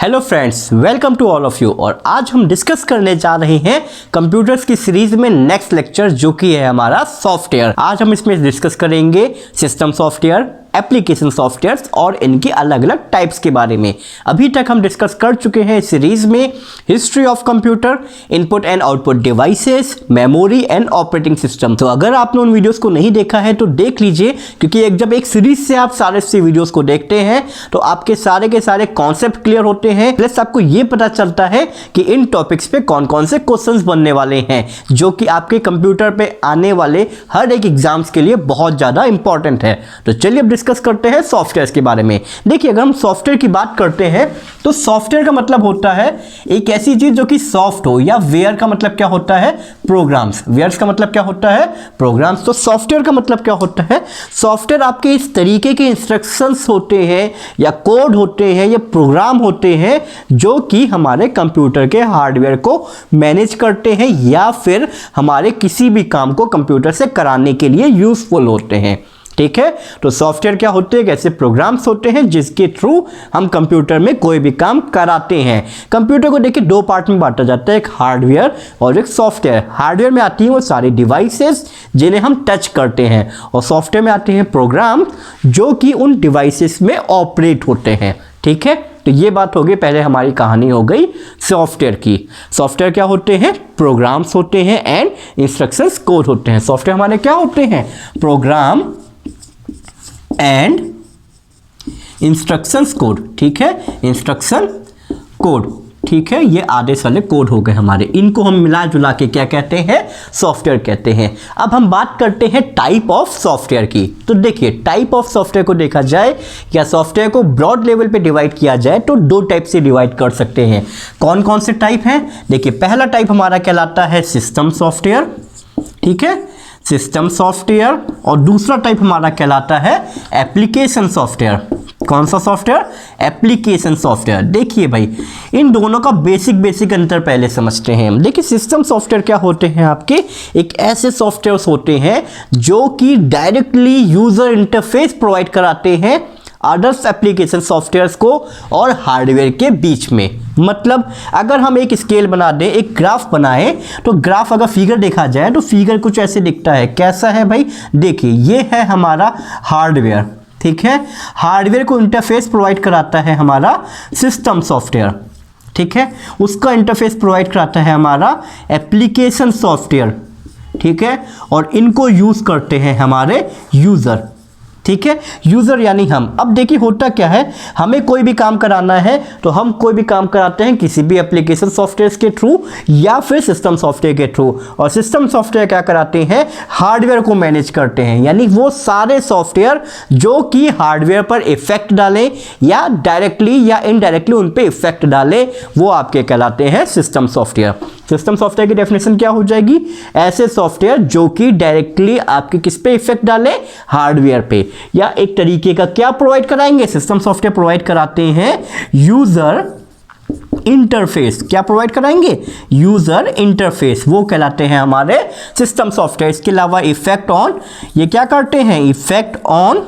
Hello friends, welcome to all of you. और आज हम डिस्कस करने जा रहे हैं कंप्यूटर्स की सीरीज में नेक्स्ट लेक्चर, जो कि है हमारा सॉफ्टवेयर। आज हम इसमें डिस्कस करेंगे सिस्टम सॉफ्टवेयर, एप्लीकेशन सॉफ्टवेयर्स और इनके अलग अलग टाइप्स के बारे में। अभी तक हम डिस्कस कर चुके हैं इस सीरीज में history of computer, input and output devices, memory and operating system. तो अगर आपने उन वीडियोस को नहीं देखा है तो देख लीजिए, क्योंकि जब एक सीरीज से आप सारे से वीडियोस को देखते हैं तो आपके सारे के सारे कॉन्सेप्ट क्लियर होते हैं, प्लस आपको ये पता चलता है कि इन टॉपिक्स पे कौन कौन से क्वेश्चंस बनने वाले हैं, जो कि आपके कंप्यूटर पे आने वाले हर एक एग्जाम्स के लिए बहुत ज़्यादा इंपॉर्टेंट है। तो चलिए अब डिस्कस करते हैं सॉफ्टवेयर के बारे में। देखिए, अगर हम सॉफ्टवेयर की बात करते हैं तो सॉफ्टवेयर का मतलब होता है एक ऐसी चीज जो कि सॉफ्ट हो, या वेयर का मतलब क्या होता है, प्रोग्राम्स। वेयर्स का मतलब क्या होता है, प्रोग्राम्स। तो सॉफ्टवेयर का मतलब क्या होता है, सॉफ्टवेयर आपके इस तरीके के इंस्ट्रक्शंस होते हैं या कोड होते हैं या प्रोग्राम होते हैं जो कि हमारे कंप्यूटर के हार्डवेयर को मैनेज करते हैं या फिर हमारे किसी भी काम को कंप्यूटर से कराने के लिए यूजफुल होते हैं। ठीक है, तो सॉफ्टवेयर क्या होते हैं, ऐसे प्रोग्राम्स होते हैं जिसके थ्रू हम कंप्यूटर में कोई भी काम कराते हैं। कंप्यूटर को देखिए दो पार्ट में बांटा जाता है, एक हार्डवेयर और एक सॉफ्टवेयर। हार्डवेयर में आती हैं वो सारी डिवाइसेस जिन्हें हम टच करते हैं, और सॉफ्टवेयर में आते हैं प्रोग्राम जो कि उन डिवाइसेस में ऑपरेट होते हैं। ठीक है, तो ये बात हो गई, पहले हमारी कहानी हो गई सॉफ्टवेयर की। सॉफ्टवेयर क्या होते हैं, प्रोग्राम्स होते हैं एंड इंस्ट्रक्शंस कोड होते हैं। सॉफ्टवेयर हमारे क्या होते हैं, प्रोग्राम एंड इंस्ट्रक्शंस कोड। ठीक है, इंस्ट्रक्शन कोड। ठीक है, ये आदेश वाले कोड हो गए हमारे, इनको हम मिला जुला के क्या कहते हैं, सॉफ्टवेयर कहते हैं। अब हम बात करते हैं टाइप ऑफ सॉफ्टवेयर की। तो देखिए, टाइप ऑफ सॉफ्टवेयर को देखा जाए या सॉफ्टवेयर को ब्रॉड लेवल पे डिवाइड किया जाए तो दो टाइप से डिवाइड कर सकते हैं। कौन कौन से टाइप हैं, देखिए, पहला टाइप हमारा कहलाता है सिस्टम सॉफ्टवेयर। ठीक है, सिस्टम सॉफ्टवेयर। और दूसरा टाइप हमारा कहलाता है एप्लीकेशन सॉफ्टवेयर। कौन सा सॉफ्टवेयर, एप्लीकेशन सॉफ्टवेयर। देखिए भाई, इन दोनों का बेसिक अंतर पहले समझते हैं हम। देखिए, सिस्टम सॉफ्टवेयर क्या होते हैं, आपके एक ऐसे सॉफ्टवेयर होते हैं जो कि डायरेक्टली यूजर इंटरफेस प्रोवाइड कराते हैं अदर्स एप्लीकेशन सॉफ्टवेयर्स को और हार्डवेयर के बीच में। मतलब अगर हम एक स्केल बना दें, एक ग्राफ बनाएं, तो ग्राफ अगर फिगर देखा जाए तो फिगर कुछ ऐसे दिखता है। कैसा है भाई, देखिए, ये है हमारा हार्डवेयर। ठीक है, हार्डवेयर को इंटरफेस प्रोवाइड कराता है हमारा सिस्टम सॉफ्टवेयर। ठीक है, उसका इंटरफेस प्रोवाइड कराता है हमारा एप्लीकेशन सॉफ्टवेयर। ठीक है, और इनको यूज करते हैं हमारे यूजर। ठीक है, यूजर यानी हम। अब देखिए, होता क्या है, हमें कोई भी काम कराना है तो हम कोई भी काम कराते हैं किसी भी एप्लीकेशन सॉफ्टवेयर के थ्रू या फिर सिस्टम सॉफ्टवेयर के थ्रू। और सिस्टम सॉफ्टवेयर क्या कराते हैं, हार्डवेयर को मैनेज करते हैं, यानी वो सारे सॉफ्टवेयर जो कि हार्डवेयर पर इफेक्ट डालें या डायरेक्टली या इनडायरेक्टली उन पे इफेक्ट डालें, वो आपके कहलाते हैं सिस्टम सॉफ्टवेयर। सिस्टम सॉफ्टवेयर की डेफिनेशन क्या हो जाएगी, ऐसे सॉफ्टवेयर जो कि डायरेक्टली आपके किस पे इफेक्ट डालें, हार्डवेयर पे, या एक तरीके का क्या प्रोवाइड कराएंगे, सिस्टम सॉफ्टवेयर प्रोवाइड कराते हैं यूजर इंटरफेस। क्या प्रोवाइड कराएंगे, यूजर इंटरफेस, वो कहलाते हैं हमारे सिस्टम सॉफ्टवेयर। इसके अलावा इफेक्ट ऑन, ये क्या करते हैं, इफेक्ट ऑन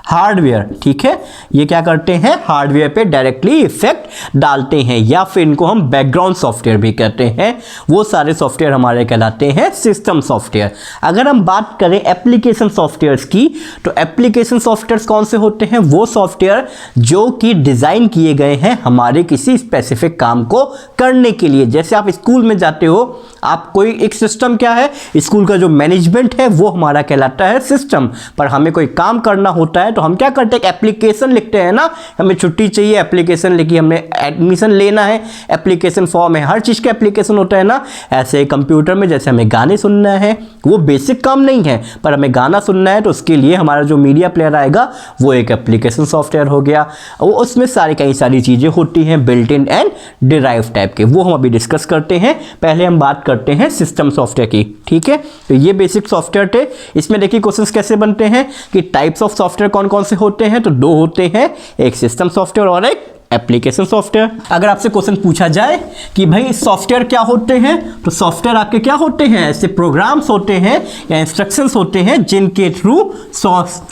हार्डवेयर। ठीक है, ये क्या करते हैं, हार्डवेयर पे डायरेक्टली इफेक्ट डालते हैं, या फिर इनको हम बैकग्राउंड सॉफ्टवेयर भी कहते हैं। वो सारे सॉफ्टवेयर हमारे कहलाते हैं सिस्टम सॉफ्टवेयर। अगर हम बात करें एप्लीकेशन सॉफ्टवेयर्स की, तो एप्लीकेशन सॉफ्टवेयर्स कौन से होते हैं, वो सॉफ्टवेयर जो कि डिजाइन किए गए हैं हमारे किसी स्पेसिफिक काम को करने के लिए। जैसे आप स्कूल में जाते हो, आप कोई एक सिस्टम क्या है, स्कूल का जो मैनेजमेंट है वो हमारा कहलाता है सिस्टम। पर हमें कोई काम करना होता है तो हम क्या करते हैं, एप्लीकेशन लिखते हैं ना, हमें छुट्टी चाहिए, एप्लीकेशन लिखी, हमने एडमिशन लेना है, एप्लीकेशन फॉर्म है, हर चीज का एप्लीकेशन होता है ना। ऐसे कंप्यूटर में जैसे हमें गाने सुनना है, वो बेसिक काम नहीं है, पर हमें गाना सुनना है तो उसके लिए हमारा जो मीडिया प्लेयर आएगा वो एक एप्लीकेशन सॉफ्टवेयर हो गया। वो उसमें कई सारी चीजें होती हैं built in and derive type के, वो हम अभी डिस्कस करते हैं। पहले हम बात करते हैं सिस्टम सॉफ्टवेयर की। ठीक है, तो ये बेसिक सॉफ्टवेयर थे। इसमें देखिए क्वेश्चंस कैसे बनते हैं कि टाइप्स ऑफ सॉफ्टवेयर कौन कौन से होते हैं, तो दो होते हैं, एक सिस्टम सॉफ्टवेयर और एक एप्लीकेशन सॉफ्टवेयर। अगर आपसे क्वेश्चन पूछा जाए कि भाई सॉफ्टवेयर क्या होते हैं, तो सॉफ्टवेयर आपके क्या होते हैं, ऐसे प्रोग्राम्स होते हैं या इंस्ट्रक्शंस होते हैं जिनके थ्रू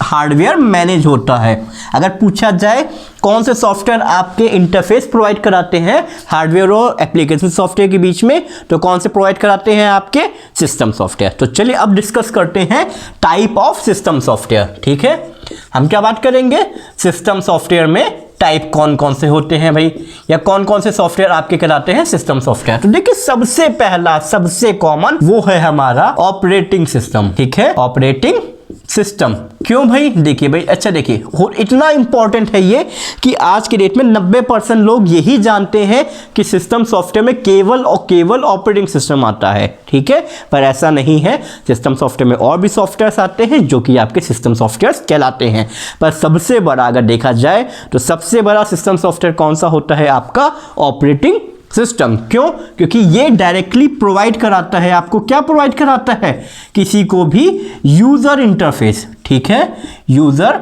हार्डवेयर मैनेज होता है। अगर पूछा जाए कौन से सॉफ्टवेयर आपके इंटरफेस प्रोवाइड कराते हैं हार्डवेयर और एप्लीकेशन सॉफ्टवेयर के बीच में, तो कौन से प्रोवाइड कराते हैं आपके सिस्टम सॉफ्टवेयर। तो चलिए अब डिस्कस करते हैं टाइप ऑफ सिस्टम सॉफ्टवेयर। ठीक है, हम क्या बात करेंगे, सिस्टम सॉफ्टवेयर में टाइप कौन कौन से होते हैं भाई, या कौन कौन से सॉफ्टवेयर आपके कहलाते हैं सिस्टम सॉफ्टवेयर। तो देखिए सबसे पहला सबसे कॉमन वो है हमारा ऑपरेटिंग सिस्टम। ठीक है, ऑपरेटिंग सिस्टम। क्यों भाई, देखिए भाई, अच्छा देखिए इतना इंपॉर्टेंट है ये कि आज के डेट में 90% लोग यही जानते हैं कि सिस्टम सॉफ्टवेयर में केवल और केवल ऑपरेटिंग सिस्टम आता है। ठीक है, पर ऐसा नहीं है, सिस्टम सॉफ्टवेयर में और भी सॉफ्टवेयर्स आते हैं जो कि आपके सिस्टम सॉफ्टवेयर्स कहलाते हैं। पर सबसे बड़ा अगर देखा जाए तो सबसे बड़ा सिस्टम सॉफ्टवेयर कौन सा होता है, आपका ऑपरेटिंग सिस्टम। क्यों, क्योंकि ये डायरेक्टली प्रोवाइड कराता है आपको, क्या प्रोवाइड कराता है, किसी को भी यूजर इंटरफेस। ठीक है, यूजर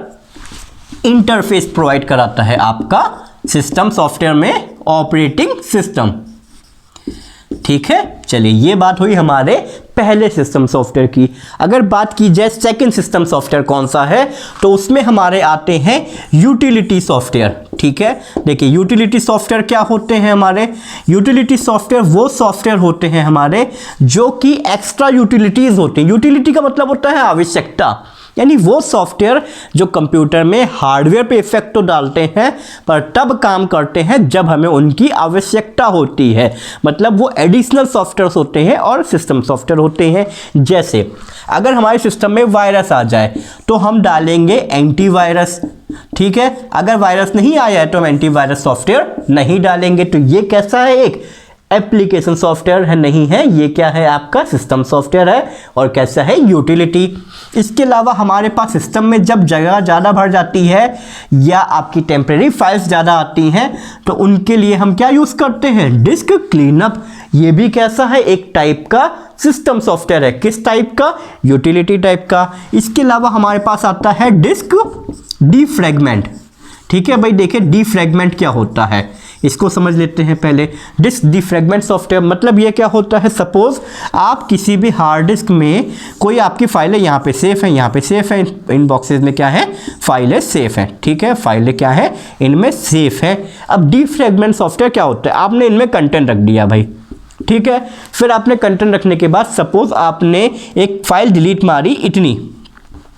इंटरफेस प्रोवाइड कराता है आपका सिस्टम सॉफ्टवेयर में ऑपरेटिंग सिस्टम। ठीक है, चलिए ये बात हुई हमारे पहले सिस्टम सॉफ्टवेयर की। अगर बात की जाए सेकंड सिस्टम सॉफ्टवेयर कौन सा है, तो उसमें हमारे आते हैं यूटिलिटी सॉफ्टवेयर। ठीक है, देखिए यूटिलिटी सॉफ्टवेयर क्या होते हैं हमारे, यूटिलिटी सॉफ्टवेयर वो सॉफ्टवेयर होते हैं हमारे जो कि एक्स्ट्रा यूटिलिटीज होते हैं। यूटिलिटी का मतलब होता है आवश्यकता, यानी वो सॉफ्टवेयर जो कंप्यूटर में हार्डवेयर पे इफेक्ट तो डालते हैं पर तब काम करते हैं जब हमें उनकी आवश्यकता होती है। मतलब वो एडिशनल सॉफ्टवेयर होते हैं और सिस्टम सॉफ्टवेयर होते हैं। जैसे अगर हमारे सिस्टम में वायरस आ जाए तो हम डालेंगे एंटीवायरस। ठीक है, अगर वायरस नहीं आया है तो हम एंटीवायरस सॉफ्टवेयर नहीं डालेंगे। तो ये कैसा है, एक एप्लीकेशन सॉफ्टवेयर है, नहीं है, ये क्या है, आपका सिस्टम सॉफ्टवेयर है। और कैसा है, यूटिलिटी। इसके अलावा हमारे पास सिस्टम में जब जगह ज़्यादा भर जाती है या आपकी टेम्परेरी फाइल्स ज़्यादा आती हैं तो उनके लिए हम क्या यूज़ करते हैं, डिस्क क्लीनअप। ये भी कैसा है, एक टाइप का सिस्टम सॉफ्टवेयर है। किस टाइप का, यूटिलिटी टाइप का। इसके अलावा हमारे पास आता है डिस्क डीफ्रैगमेंट। ठीक है भाई, देखिए डीफ्रैगमेंट क्या होता है, इसको समझ लेते हैं पहले। डिस्क डीफ्रैगमेंट सॉफ्टवेयर मतलब ये क्या होता है, सपोज आप किसी भी हार्ड डिस्क में कोई आपकी फाइलें यहाँ पे सेफ है, यहाँ पे सेफ है, इन बॉक्सेस में क्या है, फाइलें सेफ है। ठीक है, फाइलें क्या है, इनमें सेफ है। अब डीफ्रैगमेंट सॉफ्टवेयर क्या होता है, आपने इनमें कंटेंट रख दिया भाई। ठीक है, फिर आपने कंटेंट रखने के बाद सपोज आपने एक फाइल डिलीट मारी, इतनी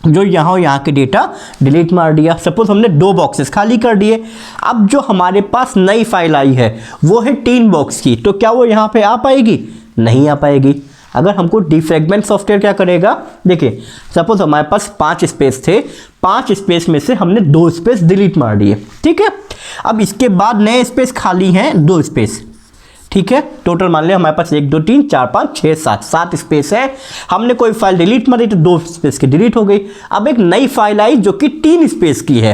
जो यहाँ के डेटा डिलीट मार दिया। सपोज हमने 2 बॉक्सेस खाली कर दिए। अब जो हमारे पास नई फाइल आई है वो है 3 बॉक्स की, तो क्या वो यहाँ पे आ पाएगी, नहीं आ पाएगी। अगर हमको डीफ्रैगमेंट सॉफ्टवेयर क्या करेगा, देखिए सपोज हमारे पास 5 स्पेस थे, 5 स्पेस में से हमने 2 स्पेस डिलीट मार दिए। ठीक है, अब इसके बाद नए स्पेस खाली हैं 2 स्पेस। ठीक है, टोटल मान लिया हमारे पास 1 2 3 4 5 6 7 स्पेस है। हमने कोई फाइल डिलीट मारी तो 2 स्पेस की डिलीट हो गई। अब एक नई फाइल आई जो कि 3 स्पेस की है,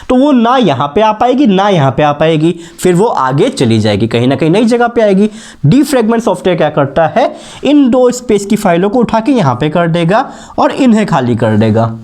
तो वो ना यहाँ पे आ पाएगी ना यहाँ पे आ पाएगी, फिर वो आगे चली जाएगी, कहीं ना कहीं नई जगह पे आएगी। डीफ्रैगमेंट सॉफ्टवेयर क्या करता है, इन 2 स्पेस की फाइलों को उठा के यहाँ पे कर देगा और इन्हें खाली कर देगा।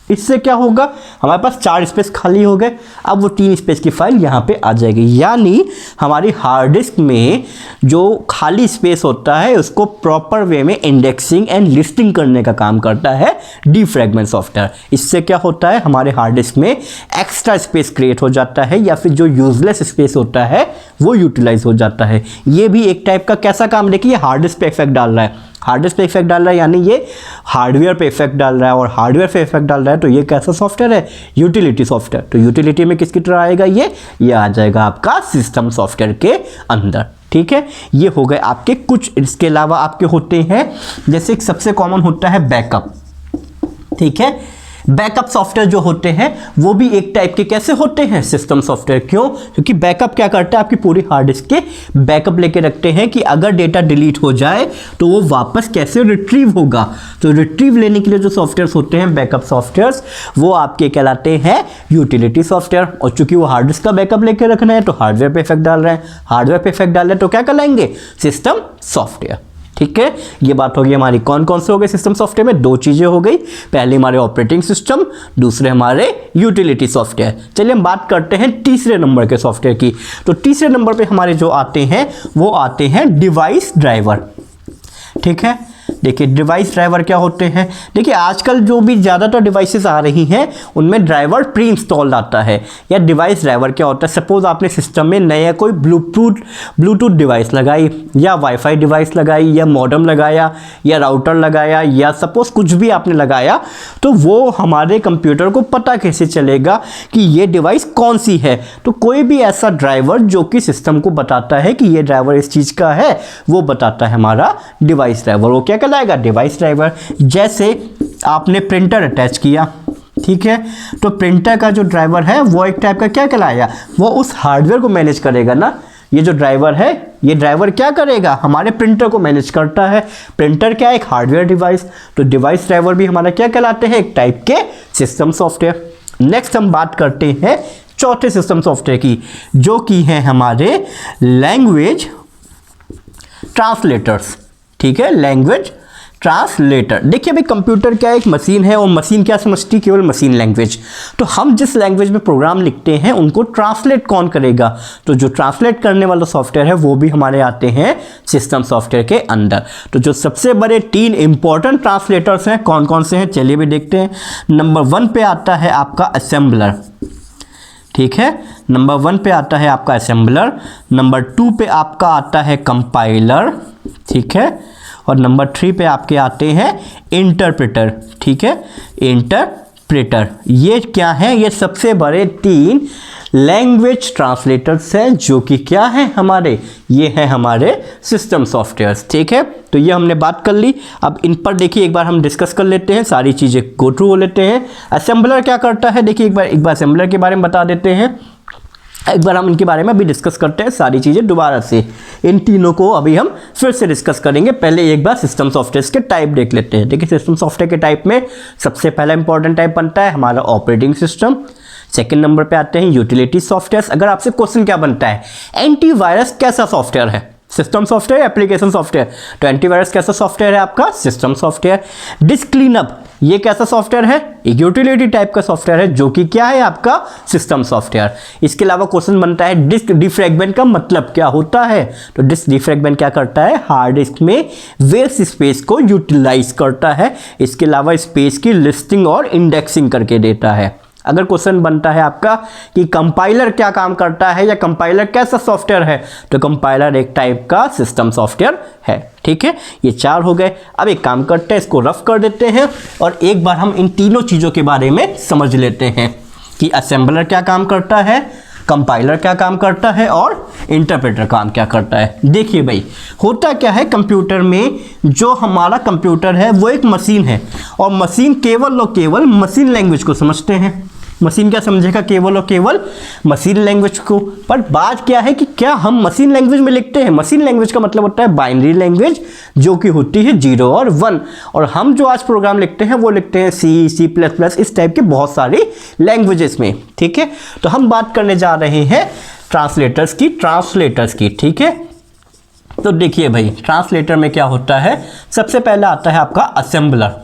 इससे क्या होगा, हमारे पास 4 स्पेस खाली हो गए। अब वो 3 स्पेस की फाइल यहाँ पे आ जाएगी, यानी हमारी हार्ड डिस्क में जो खाली स्पेस होता है उसको प्रॉपर वे में इंडेक्सिंग एंड लिस्टिंग करने का काम करता है डीफ्रैगमेंट सॉफ्टवेयर। इससे क्या होता है, हमारे हार्ड डिस्क में एक्स्ट्रा स्पेस क्रिएट हो जाता है या फिर जो यूजलेस स्पेस होता है वो यूटिलाइज हो जाता है। ये भी एक टाइप का कैसा काम, देखिए हार्ड डिस्क पे इफेक्ट डाल रहा है, हार्ड डिस्क पे इफेक्ट डाल रहा है, यानी ये हार्डवेयर पे इफेक्ट डाल रहा है और हार्डवेयर पे इफेक्ट डाल रहा है, तो ये कैसा सॉफ्टवेयर है, यूटिलिटी सॉफ्टवेयर। तो यूटिलिटी में किसकी तरह आएगा, ये आ जाएगा आपका सिस्टम सॉफ्टवेयर के अंदर। ठीक है, ये हो गए आपके कुछ। इसके अलावा आपके होते हैं, जैसे एक सबसे कॉमन होता है बैकअप। ठीक है, बैकअप सॉफ्टवेयर जो होते हैं वो भी एक टाइप के कैसे होते हैं, सिस्टम सॉफ्टवेयर। क्यों, क्योंकि बैकअप क्या करता है, आपकी पूरी हार्ड डिस्क के बैकअप लेके रखते हैं कि अगर डेटा डिलीट हो जाए तो वो वापस कैसे रिट्रीव होगा। तो रिट्रीव लेने के लिए जो सॉफ्टवेयर्स होते हैं बैकअप सॉफ्टवेयर्स, वो आपके कहलाते हैं यूटिलिटी सॉफ्टवेयर। और चूंकि वो हार्ड डिस्क का बैकअप लेके रखना है तो हार्डवेयर पे इफेक्ट डाल रहे हैं, हार्डवेयर पे इफेक्ट डाल रहे हैं तो क्या कहलाएंगे, सिस्टम सॉफ्टवेयर। ठीक है, ये बात होगी हमारी कौन कौन से हो गए सिस्टम सॉफ्टवेयर में, दो चीज़ें हो गई, पहले हमारे ऑपरेटिंग सिस्टम, दूसरे हमारे यूटिलिटी सॉफ्टवेयर। चलिए हम बात करते हैं तीसरे नंबर के सॉफ्टवेयर की। तो तीसरे नंबर पे हमारे जो आते हैं वो आते हैं डिवाइस ड्राइवर। ठीक है, देखिए डिवाइस ड्राइवर क्या होते हैं। देखिए आजकल जो भी ज़्यादातर डिवाइसेस आ रही हैं उनमें ड्राइवर प्री इंस्टॉल्ड आता है। या डिवाइस ड्राइवर क्या होता है, सपोज आपने सिस्टम में नया कोई ब्लूटूथ डिवाइस लगाई, या वाईफाई डिवाइस लगाई, या मॉडेम लगाया, या राउटर लगाया, या सपोज कुछ भी आपने लगाया, तो वो हमारे कंप्यूटर को पता कैसे चलेगा कि ये डिवाइस कौन सी है। तो कोई भी ऐसा ड्राइवर जो कि सिस्टम को बताता है कि ये ड्राइवर इस चीज़ का है, वो बताता है हमारा डिवाइस ड्राइवर। वो क्या कहलाएगा, डिवाइस ड्राइवर। जैसे आपने प्रिंटर अटैच किया, ठीक है, तो प्रिंटर का जो ड्राइवर है वो एक टाइप का क्या कहलाया, वो उस हार्डवेयर को मैनेज करेगा ना। ये जो ड्राइवर है, ये ड्राइवर क्या करेगा, हमारे प्रिंटर को मैनेज करता है। प्रिंटर क्या है, एक हार्डवेयर डिवाइस। तो डिवाइस ड्राइवर भी हमारा क्या कहलाते हैं, एक टाइप के सिस्टम सॉफ्टवेयर। नेक्स्ट हम बात करते हैं चौथे सिस्टम सॉफ्टवेयर की, जो कि है हमारे लैंग्वेज ट्रांसलेटर्स। ठीक है, लैंग्वेज ट्रांसलेटर। देखिए भाई कंप्यूटर क्या एक मशीन है, और मशीन क्या समझती है, केवल मशीन लैंग्वेज। तो हम जिस लैंग्वेज में प्रोग्राम लिखते हैं उनको ट्रांसलेट कौन करेगा, तो जो ट्रांसलेट करने वाला सॉफ्टवेयर है वो भी हमारे आते हैं सिस्टम सॉफ्टवेयर के अंदर। तो जो सबसे बड़े 3 इंपॉर्टेंट ट्रांसलेटर्स हैं कौन कौन से हैं, चलिए भी देखते हैं। नंबर 1 पे आता है आपका असेंबलर। ठीक है, नंबर 1 पे आता है आपका असेंबलर। नंबर 2 पे आपका आता है कंपाइलर। ठीक है, और नंबर 3 पे आपके आते हैं इंटरप्रेटर। ठीक है, इंटरप्रेटर। ये क्या है, ये सबसे बड़े 3 लैंग्वेज ट्रांसलेटर्स हैं जो कि क्या है हमारे, ये है हमारे सिस्टम सॉफ्टवेयर्स। ठीक है, तो ये हमने बात कर ली। अब इन पर देखिए एक बार हम डिस्कस कर लेते हैं, सारी चीज़ें गो थ्रू हो लेते हैं। असेंबलर क्या करता है, देखिए एक बार असेंबलर के बारे में बता देते हैं, एक बार हम इनके बारे में अभी डिस्कस करते हैं सारी चीज़ें दोबारा से। इन तीनों को अभी हम फिर से डिस्कस करेंगे। पहले एक बार सिस्टम सॉफ्टवेयर के टाइप देख लेते हैं। देखिए सिस्टम सॉफ्टवेयर के टाइप में सबसे पहला इंपॉर्टेंट टाइप बनता है हमारा ऑपरेटिंग सिस्टम। सेकंड नंबर पे आते हैं यूटिलिटी सॉफ्टवेयर। अगर आपसे क्वेश्चन क्या बनता है, एंटीवायरस कैसा सॉफ्टवेयर है, सिस्टम सॉफ्टवेयर एप्लीकेशन सॉफ्टवेयर, तो एंटीवायरस कैसा सॉफ्टवेयर है आपका, सिस्टम सॉफ्टवेयर। डिस्क क्लीनअप ये कैसा सॉफ्टवेयर है, एक यूटिलिटी टाइप का सॉफ्टवेयर है जो कि क्या है आपका सिस्टम सॉफ्टवेयर। इसके अलावा क्वेश्चन बनता है डिस्क डिफ्रैगमेंट का मतलब क्या होता है, तो डिस्क डिफ्रैगमेंट क्या करता है, हार्ड डिस्क में वेस्ट स्पेस को यूटिलाइज करता है। इसके अलावा स्पेस की लिस्टिंग और इंडेक्सिंग करके देता है। अगर क्वेश्चन बनता है आपका कि कंपाइलर क्या काम करता है या कंपाइलर कैसा सॉफ्टवेयर है, तो कंपाइलर एक टाइप का सिस्टम सॉफ्टवेयर है। ठीक है, ये 4 हो गए। अब एक काम करते हैं, इसको रफ कर देते हैं और एक बार हम इन तीनों चीज़ों के बारे में समझ लेते हैं कि असेंबलर क्या काम करता है, कंपाइलर क्या काम करता है और इंटरप्रेटर काम क्या करता है। देखिए भाई होता क्या है, कंप्यूटर में जो हमारा कंप्यूटर है वो एक मशीन है, और मशीन केवल और केवल मशीन लैंग्वेज को समझते हैं। मशीन क्या समझेगा, केवल और केवल मशीन लैंग्वेज को। पर बात क्या है कि क्या हम मशीन लैंग्वेज में लिखते हैं, मशीन लैंग्वेज का मतलब होता है बाइनरी लैंग्वेज जो कि होती है 0 और 1, और हम जो आज प्रोग्राम लिखते हैं वो लिखते हैं C++, इस टाइप के बहुत सारी लैंग्वेजेस में। ठीक है, तो हम बात करने जा रहे हैं ट्रांसलेटर्स की। ठीक है, तो देखिए भाई ट्रांसलेटर में क्या होता है, सबसे पहले आता है आपका असेंबलर।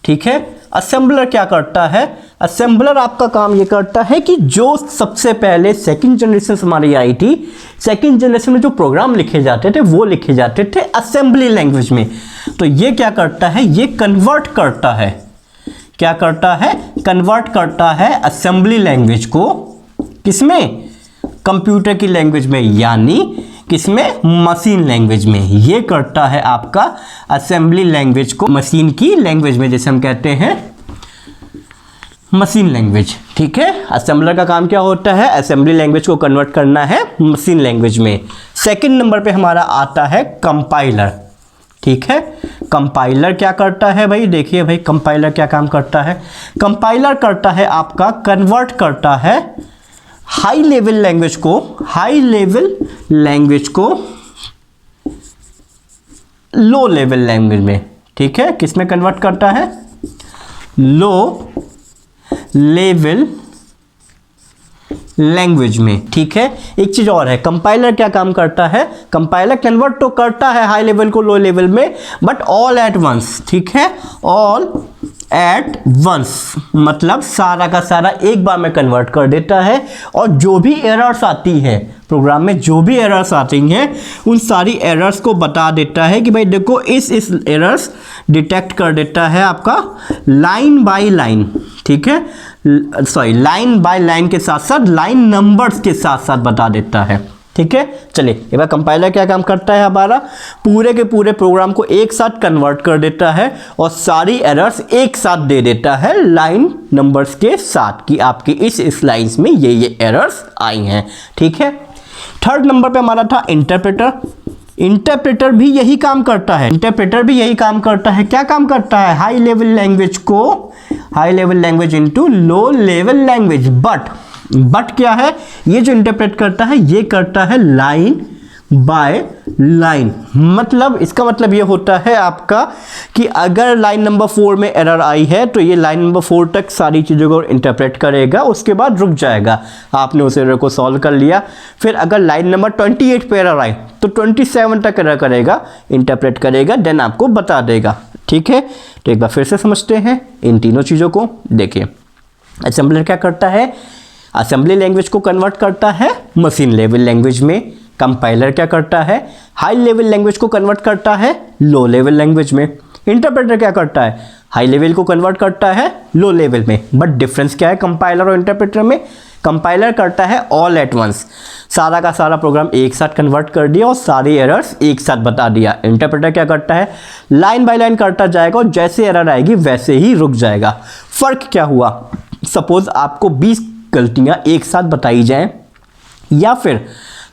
ठीक है, असेंबलर क्या करता है, असेंबलर आपका काम ये करता है कि जो सबसे पहले सेकंड जनरेशन हमारी आई थी, सेकंड जनरेशन में जो प्रोग्राम लिखे जाते थे वो लिखे जाते थे असेंबली लैंग्वेज में। तो ये क्या करता है, ये कन्वर्ट करता है, क्या करता है, कन्वर्ट करता है असेंबली लैंग्वेज को किसमें, कंप्यूटर की लैंग्वेज में, यानी किसमें, मशीन लैंग्वेज में। ये करता है आपका असेंबली लैंग्वेज को मशीन की लैंग्वेज में, जैसे हम कहते हैं मशीन लैंग्वेज। ठीक है, असेंबलर का काम क्या होता है, असेंबली लैंग्वेज को कन्वर्ट करना है मशीन लैंग्वेज में। सेकंड नंबर पे हमारा आता है कंपाइलर। ठीक है, कंपाइलर क्या करता है भाई, देखिए भाई कंपाइलर क्या काम करता है, कंपाइलर करता है आपका कन्वर्ट करता है हाई लेवल लैंग्वेज को लो लेवल लैंग्वेज में। ठीक है, किस में कन्वर्ट करता है, लो लेवल लैंग्वेज में, ठीक है। एक चीज और है, कंपाइलर क्या काम करता है, कंपाइलर कन्वर्ट तो करता है हाई लेवल को लो लेवल में, बट ऑल एट वंस, ठीक है, ऑल एट वंस मतलब सारा का सारा एक बार में कन्वर्ट कर देता है, और जो भी एरर्स आती है प्रोग्राम में, जो भी एरर्स आती हैं उन सारी एरर्स को बता देता है कि भाई देखो इस एरर्स डिटेक्ट कर देता है आपका लाइन बाय लाइन, ठीक है, सॉरी लाइन बाय लाइन के साथ साथ लाइन नंबर्स के साथ साथ बता देता है, ठीक है। चलिए एक बार कंपाइलर क्या काम करता है, हमारा पूरे के पूरे प्रोग्राम को एक साथ कन्वर्ट कर देता है और सारी एरर्स एक साथ दे देता है लाइन नंबर्स के साथ कि आपकी इस लाइंस में ये एरर्स आई हैं, ठीक है। थर्ड नंबर पे हमारा था इंटरप्रेटर। इंटरप्रेटर भी यही काम करता है, इंटरप्रेटर भी यही काम करता है। क्या काम करता है, हाई लेवल लैंग्वेज को, high level language into low level language, but क्या है, ये जो इंटरप्रेट करता है ये करता है लाइन बाय लाइन। मतलब इसका मतलब ये होता है आपका कि अगर लाइन नंबर 4 में एरर आई है तो ये लाइन नंबर 4 तक सारी चीज़ों को इंटरप्रेट करेगा, उसके बाद रुक जाएगा, आपने उस एरर को सॉल्व कर लिया। फिर अगर लाइन नंबर 28 पे एरर आई तो 27 तक एरर करेगा, इंटरप्रेट करेगा, देन आपको बता देगा, ठीक है। तो एक बार फिर से समझते हैं इन तीनों चीज़ों को। देखिए असेंबलर क्या करता है, असेंबली लैंग्वेज को कन्वर्ट करता है मशीन लेवल लैंग्वेज में। कंपाइलर क्या करता है, हाई लेवल लैंग्वेज को कन्वर्ट करता है लो लेवल लैंग्वेज में। इंटरप्रेटर क्या करता है, हाई लेवल को कन्वर्ट करता है लो लेवल में। बट डिफरेंस क्या है कंपाइलर और इंटरप्रेटर में, कंपाइलर करता है ऑल एट वंस, सारा का सारा प्रोग्राम एक साथ कन्वर्ट कर दिया और सारी एरर्स एक साथ बता दिया। इंटरप्रेटर क्या करता है, लाइन बाय लाइन करता जाएगा और जैसे एरर आएगी वैसे ही रुक जाएगा। फर्क क्या हुआ, सपोज आपको 20 गलतियां एक साथ बताई जाए या फिर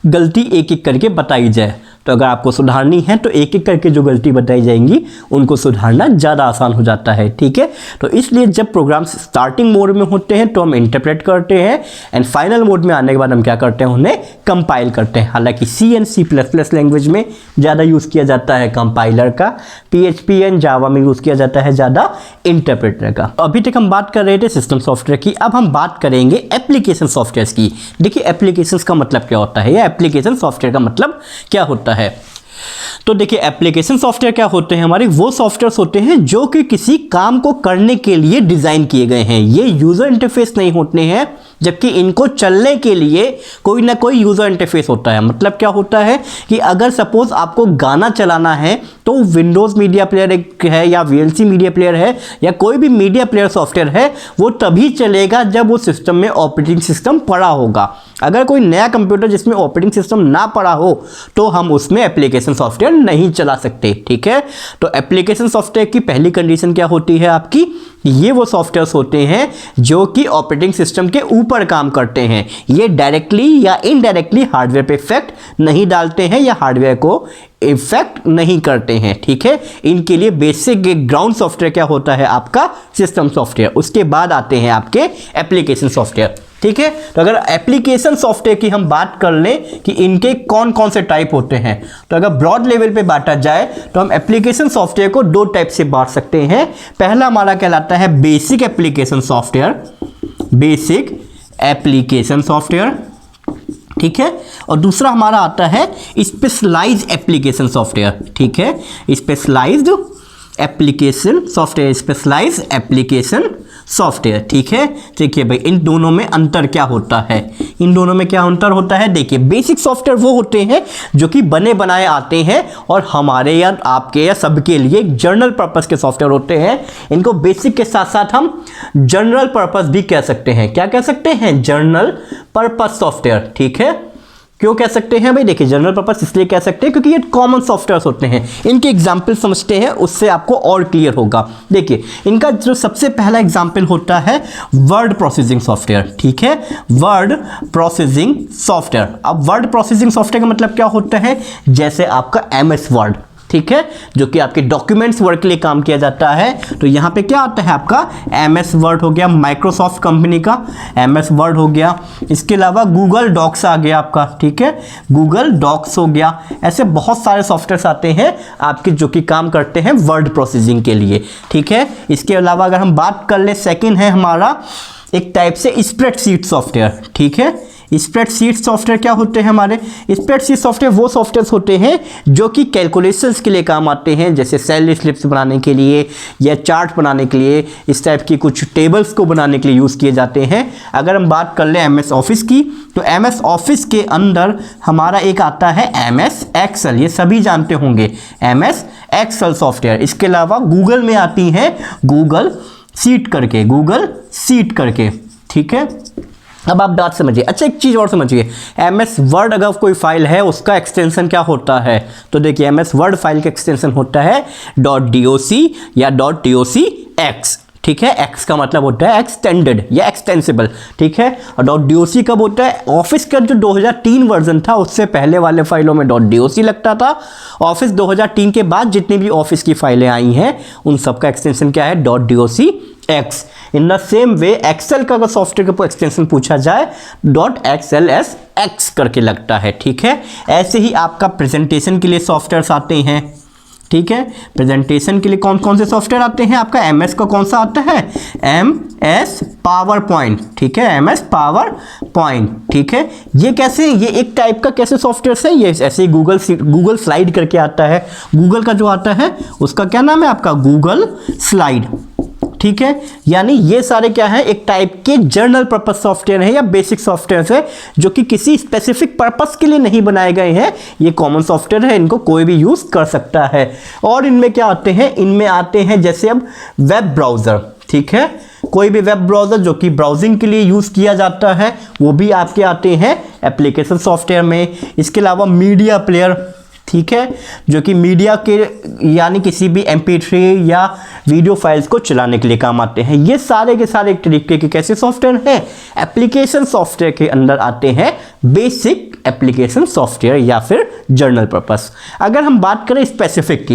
गलती एक एक करके बताई जाए, तो अगर आपको सुधारनी है तो एक एक करके जो गलती बताई जाएंगी उनको सुधारना ज़्यादा आसान हो जाता है, ठीक है। तो इसलिए जब प्रोग्राम स्टार्टिंग मोड में होते हैं तो हम इंटरप्रेट करते हैं, एंड फाइनल मोड में आने के बाद हम क्या करते हैं, उन्हें कंपाइल करते हैं। हालांकि सी एंड C++ लैंग्वेज में ज़्यादा यूज़ किया जाता है कंपाइलर का, PHP एंड जावा में यूज़ किया जाता है ज़्यादा इंटरप्रेटर का। अभी तक हम बात कर रहे थे सिस्टम सॉफ्टवेयर की, अब हम बात करेंगे एप्लीकेशन सॉफ्टवेयर की। देखिए एप्लीकेशन का मतलब क्या होता है, या एप्लीकेशन सॉफ्टवेयर का मतलब क्या होता है। तो देखिए एप्लीकेशन सॉफ्टवेयर क्या होते हैं, हमारे वो सॉफ्टवेयर्स होते हैं जो कि किसी काम को करने के लिए डिजाइन किए गए हैं। ये यूजर इंटरफेस नहीं होते हैं, जबकि इनको चलने के लिए कोई ना कोई यूजर इंटरफेस होता है। मतलब क्या होता है कि अगर सपोज आपको गाना चलाना है तो विंडोज मीडिया प्लेयर है या VLC मीडिया प्लेयर है या कोई भी मीडिया प्लेयर सॉफ्टवेयर है, वो तभी चलेगा जब वो सिस्टम में ऑपरेटिंग सिस्टम पड़ा होगा। अगर कोई नया कंप्यूटर जिसमें ऑपरेटिंग सिस्टम ना पड़ा हो तो हम उसमें एप्लीकेशन सॉफ्टवेयर नहीं चला सकते, ठीक है। तो एप्लीकेशन सॉफ्टवेयर की पहली कंडीशन क्या होती है आपकी, ये वो सॉफ्टवेयर्स होते हैं जो कि ऑपरेटिंग सिस्टम के ऊपर काम करते हैं। ये डायरेक्टली या इनडायरेक्टली हार्डवेयर पे इफेक्ट नहीं डालते हैं या हार्डवेयर को इफेक्ट नहीं करते हैं, ठीक है। इनके लिए बेसिक ग्राउंड सॉफ्टवेयर क्या होता है आपका, सिस्टम सॉफ्टवेयर। उसके बाद आते हैं आपके एप्लीकेशन सॉफ्टवेयर, ठीक है। तो अगर एप्लीकेशन सॉफ्टवेयर की हम बात कर लें कि इनके कौन कौन से टाइप होते हैं, तो अगर ब्रॉड लेवल पे बांटा जाए तो हम एप्लीकेशन सॉफ्टवेयर को दो टाइप से बांट सकते हैं। पहला हमारा कहलाता है basic application software, basic application software, ठीक है। और दूसरा हमारा आता है स्पेशलाइज्ड एप्लीकेशन सॉफ्टवेयर, ठीक है। Specialised application software, specialised application software, ठीक है। देखिए भाई इन दोनों में अंतर क्या होता है, इन दोनों में क्या अंतर होता है। देखिए बेसिक सॉफ्टवेयर वो होते हैं जो कि बने बनाए आते हैं और हमारे या आपके या सबके लिए जनरल पर्पस के सॉफ्टवेयर होते हैं। इनको बेसिक के साथ साथ हम जनरल पर्पस भी कह सकते हैं। क्या कह सकते हैं, जनरल पर्पस सॉफ्टवेयर, ठीक है। क्यों कह सकते हैं भाई, देखिए जनरल पर्पस इसलिए कह सकते हैं क्योंकि ये कॉमन सॉफ्टवेयर्स होते हैं। इनके एग्जाम्पल समझते हैं, उससे आपको और क्लियर होगा। देखिए इनका जो सबसे पहला एग्जाम्पल होता है वर्ड प्रोसेसिंग सॉफ्टवेयर, ठीक है, वर्ड प्रोसेसिंग सॉफ्टवेयर। अब वर्ड प्रोसेसिंग सॉफ्टवेयर का मतलब क्या होता है, जैसे आपका MS वर्ड, ठीक है, जो कि आपके डॉक्यूमेंट्स वर्क के लिए काम किया जाता है। तो यहाँ पे क्या आता है आपका MS वर्ड हो गया, माइक्रोसॉफ्ट कंपनी का MS वर्ड हो गया। इसके अलावा गूगल डॉक्स आ गया आपका, ठीक है, गूगल डॉक्स हो गया। ऐसे बहुत सारे सॉफ्टवेयर्स आते हैं आपके जो कि काम करते हैं वर्ड प्रोसेसिंग के लिए, ठीक है। इसके अलावा अगर हम बात कर ले, सेकेंड है हमारा एक टाइप से स्प्रेडशीट सॉफ्टवेयर, ठीक है। स्प्रेडशीट सॉफ्टवेयर क्या होते हैं हमारे? स्प्रेडशीट सॉफ्टवेयर वो सॉफ्टवेयर होते हैं जो कि कैलकुलेशंस के लिए काम आते हैं, जैसे सैलरी स्लिप्स बनाने के लिए या चार्ट बनाने के लिए, इस टाइप की कुछ टेबल्स को बनाने के लिए यूज़ किए जाते हैं। अगर हम बात कर लें एमएस ऑफिस की, तो एमएस ऑफिस के अंदर हमारा एक आता है एमएस एक्सेल, ये सभी जानते होंगे एमएस एक्सेल सॉफ्टवेयर। इसके अलावा गूगल में आती हैं गूगल शीट करके, ठीक है। अब आप बात समझिए। अच्छा, एक चीज़ और समझिए, एमएस वर्ड अगर कोई फाइल है उसका एक्सटेंशन क्या होता है? तो देखिए, एमएस वर्ड फाइल का एक्सटेंशन होता है .doc या .docx, ठीक है। एक्स का मतलब होता है एक्सटेंडेड या एक्सटेंसिबल, ठीक है। और .doc कब होता है? ऑफिस का जो 2003 वर्जन था उससे पहले वाले फाइलों में .doc लगता था। ऑफिस 2003 के बाद जितनी भी ऑफिस की फाइलें आई हैं उन सबका एक्सटेंशन क्या है? .docx। In the same way Excel का अगर सॉफ्टवेयर का एक्सटेंशन पूछा जाए .xlsx करके लगता है, ठीक है। ऐसे ही आपका प्रेजेंटेशन के लिए सॉफ्टवेयर्स आते हैं, ठीक है। प्रेजेंटेशन के लिए कौन कौन से सॉफ्टवेयर आते हैं? आपका एमएस का कौन सा आता है? एमएस पावर पॉइंट, ठीक है। एमएस पावर पॉइंट, ठीक है। ये कैसे? ये एक टाइप का कैसे सॉफ्टवेयर है? ये ऐसे ही गूगल स्लाइड करके आता है। गूगल का जो आता है उसका क्या नाम है आपका? गूगल स्लाइड, ठीक है। यानी ये सारे क्या है? एक टाइप के जर्नल पर्पस सॉफ्टवेयर है या बेसिक सॉफ्टवेयर है जो कि किसी स्पेसिफिक पर्पस के लिए नहीं बनाए गए हैं। ये कॉमन सॉफ्टवेयर है, इनको कोई भी यूज कर सकता है। और इनमें क्या आते हैं? इनमें आते हैं जैसे अब वेब ब्राउजर, ठीक है। कोई भी वेब ब्राउजर जो कि ब्राउजिंग के लिए यूज किया जाता है वो भी आपके आते हैं एप्लीकेशन सॉफ्टवेयर में। इसके अलावा मीडिया प्लेयर, ठीक है, जो कि मीडिया के यानी किसी भी MP3 या वीडियो फाइल्स को चलाने के लिए काम आते हैं। ये सारे के सारे एक तरीके के कैसे सॉफ्टवेयर हैं? एप्लीकेशन सॉफ्टवेयर के अंदर आते हैं बेसिक एप्लीकेशन सॉफ्टवेयर या फिर जर्नल पर्पस। अगर हम बात करें स्पेसिफिक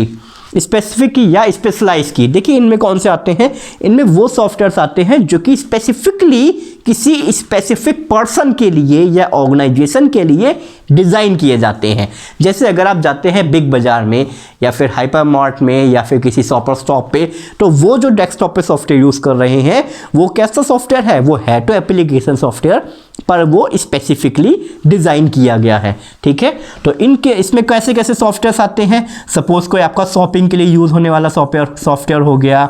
की या स्पेशलाइज की, देखिए इनमें कौन से आते हैं? इनमें वो सॉफ्टवेयर्स आते हैं जो कि स्पेसिफिकली किसी स्पेसिफिक पर्सन के लिए या ऑर्गेनाइजेशन के लिए डिज़ाइन किए जाते हैं। जैसे अगर आप जाते हैं बिग बाज़ार में या फिर हाइपर मार्ट में या फिर किसी शॉपर स्टॉप पे, तो वो जो डेस्कटॉप पे सॉफ्टवेयर यूज़ कर रहे हैं वो कैसा सॉफ्टवेयर है? वो है तो एप्लीकेशन सॉफ्टवेयर, पर वो स्पेसिफिकली डिज़ाइन किया गया है, ठीक है। तो इसमें कैसे कैसे सॉफ्टवेयर आते हैं? सपोज कोई आपका शॉपिंग के लिए यूज़ होने वाला सॉफ्टवेयर हो गया,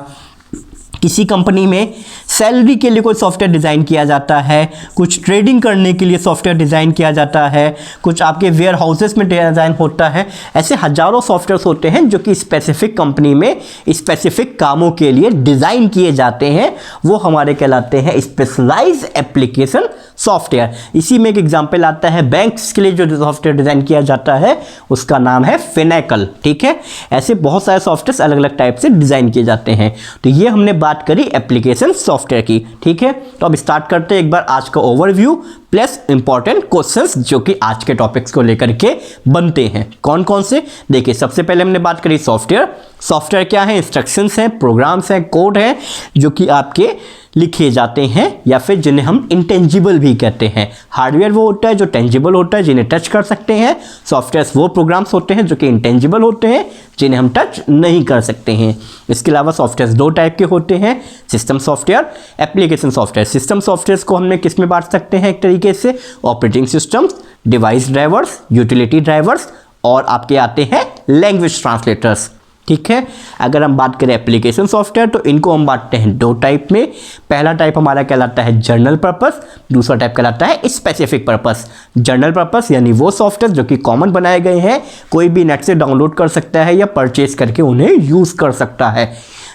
किसी कंपनी में सैलरी के लिए कोई सॉफ्टवेयर डिज़ाइन किया जाता है, कुछ ट्रेडिंग करने के लिए सॉफ्टवेयर डिज़ाइन किया जाता है, कुछ आपके वेयर हाउसेस में डिज़ाइन होता है। ऐसे हजारों सॉफ्टवेयर्स होते हैं जो कि स्पेसिफिक कंपनी में स्पेसिफिक कामों के लिए डिज़ाइन किए जाते हैं, वो हमारे कहलाते हैं स्पेशलाइज्ड एप्लीकेशन सॉफ्टवेयर। इसी में एक एग्जाम्पल आता है बैंक्स के लिए जो सॉफ्टवेयर डिज़ाइन किया जाता है उसका नाम है फिनेकल, ठीक है। ऐसे बहुत सारे सॉफ्टवेयर अलग अलग टाइप से डिज़ाइन किए जाते हैं। तो ये हमने बात करी एप्लीकेशन सॉफ्टवेयर की, ठीक है। तो अब स्टार्ट करते हैं एक बार आज का ओवरव्यू प्लस इंपॉर्टेंट क्वेश्चंस जो कि आज के टॉपिक्स को लेकर के बनते हैं। कौन कौन से? देखिए, सबसे पहले हमने बात करी सॉफ्टवेयर क्या है? इंस्ट्रक्शंस हैं, प्रोग्राम्स हैं, कोड हैं जो कि आपके लिखे जाते हैं या फिर जिन्हें हम इंटेंजिबल भी कहते हैं। हार्डवेयर वो होता है जो टेंजिबल होता है, जिन्हें टच कर सकते हैं। सॉफ्टवेयर वो प्रोग्राम्स होते हैं जो कि इंटेंजिबल होते हैं, जिन्हें हम टच नहीं कर सकते हैं। इसके अलावा सॉफ्टवेयर दो टाइप के होते हैं, system software, application software. System software को हमने किस में बांट सकते हैं? एक तरीके से operating systems, device drivers, utility drivers और आपके आते हैं लैंग्वेज ट्रांसलेटर्स, ठीक है। अगर हम बात करें एप्लीकेशन सॉफ्टवेयर तो इनको हम बांटते हैं दो टाइप में। पहला टाइप हमारा कहलाता है जर्नल पर्पस, दूसरा टाइप कहलाता है स्पेसिफिक पर्पस। जर्नल पर्पस यानी वो सॉफ्टवेयर जो कि कॉमन बनाए गए हैं, कोई भी नेट से डाउनलोड कर सकता है या परचेज करके उन्हें यूज़ कर सकता है।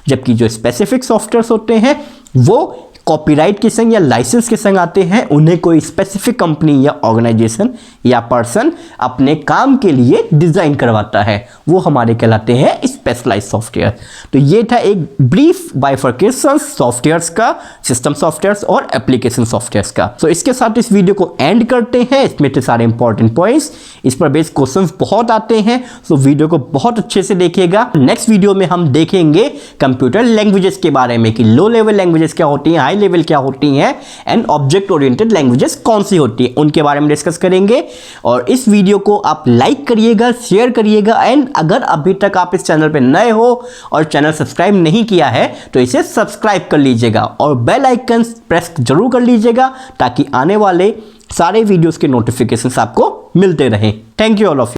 जबकि जो स्पेसिफिक सॉफ्टवेयर होते हैं वो कॉपीराइट के संग या लाइसेंस के संग आते हैं, उन्हें कोई स्पेसिफिक कंपनी या ऑर्गेनाइजेशन या पर्सन अपने काम के लिए डिज़ाइन करवाता है, वो हमारे कहलाते हैं स्पेशलाइज्ड सॉफ्टवेयर। तो ये था एक ब्रीफ बाइफर्केशन सॉफ्टवेयर्स का, सिस्टम सॉफ्टवेयर्स और एप्लीकेशन सॉफ्टवेयर्स का। तो इसके साथ इस वीडियो को एंड करते हैं। इसमें थे सारे इंपॉर्टेंट पॉइंट्स। इस पर बेस्ड क्वेश्चंस बहुत आते हैं, सो वीडियो को बहुत अच्छे से देखिएगा। नेक्स्ट वीडियो में हम देखेंगे कंप्यूटर लैंग्वेजेस के बारे में कि लो लेवल लैंग्वेजेस क्या होती हैं, हाई लेवल क्या होती हैं, एंड ऑब्जेक्ट ओरिएंटेड लैंग्वेजेस कौन सी होती है, उनके बारे में डिस्कस करेंगे। और इस वीडियो को आप लाइक करिएगा, शेयर करिएगा, एंड अगर अभी तक आप इस चैनल पर नए हो और चैनल सब्सक्राइब नहीं किया है तो इसे सब्सक्राइब कर लीजिएगा और बेल आइकन प्रेस जरूर कर लीजिएगा ताकि आने वाले सारे वीडियोस के नोटिफिकेशंस आपको मिलते रहें। Thank you all of you.